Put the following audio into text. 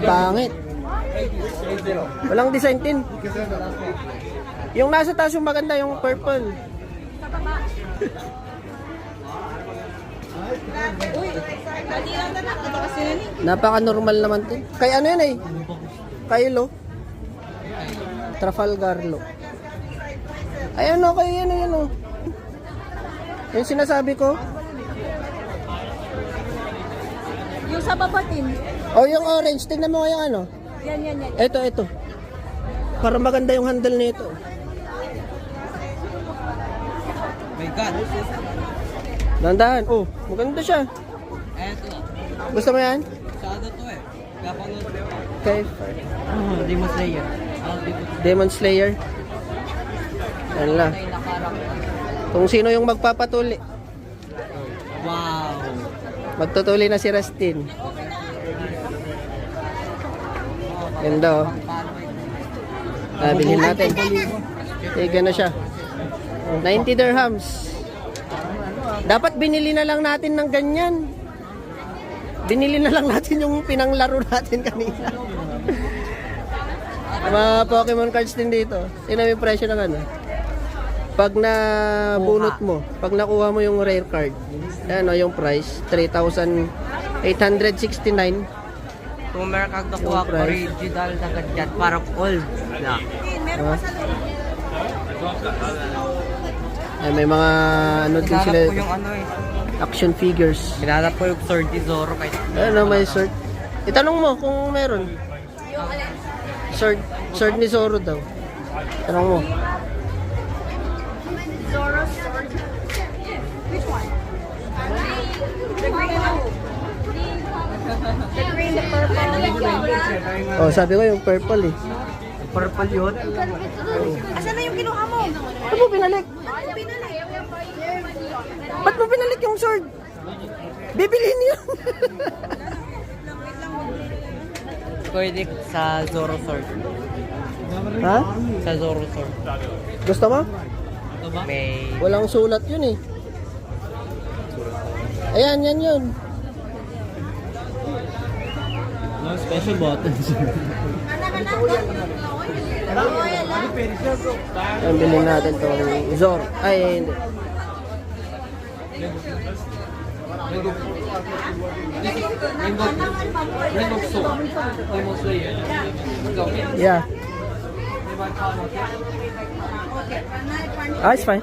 Pangit. Walang design din. Yung nasa taas yung maganda, yung purple. Napaka-normal naman din. Kay ano yan eh? Kylo. Trafalgar Law. Ayan o, kay yan o. Yung sinasabi ko. Yung sa babatin. O yung orange, tingnan mo nga yung ano. Yan. Ito. Para maganda yung handle nito. My God. Dandahan. Oh, maganda siya. Eto. Gusto mo yan? Saan to eh? Kapanood ko. Okay. Demon Slayer. Demon Slayer. Yan lang. Kung sino yung magpapatuli. Wow. Magtutuli na si Rustin. Ganda oh. Bilhin natin. Tiga na siya. 90 dirhams. Dapat binili na lang natin ng ganyan. Binili na lang natin yung pinanglaro natin kanina. Mga Pokemon cards din dito. Tingnan mo yung presyo ng ano. Pag nabunot mo, pag nakuha mo yung rare card, ano yung price, 3,869. Kung meron kang nakuha original na ganyan, parang old na. Ay, may mga ano din Hinanap sila, ko yung ano eh. action figures. Hinanap ko yung Sword ni Zoro kahit Ano, may sword. Itanong mo kung meron. Sword ni Zoro daw. Tanong mo. Zoro sword. Which one? The green one. The green, the purple. Oh, sabi ko yung purple eh. purple yun. Asan na yung kinuha mo? Ba't mo binalik? Ba't mo binalik yung sword? Bibilihin niyo. Pwede sa Zoro Sword. Ha? Sa Zoro Sword. Gusto mo? May... Walang sulat yun eh. Ayan, yan yun. No special buttons. Ayan, bilhin natin itong Zoro. Ay, hindi. Yeah. Ah, it's fine.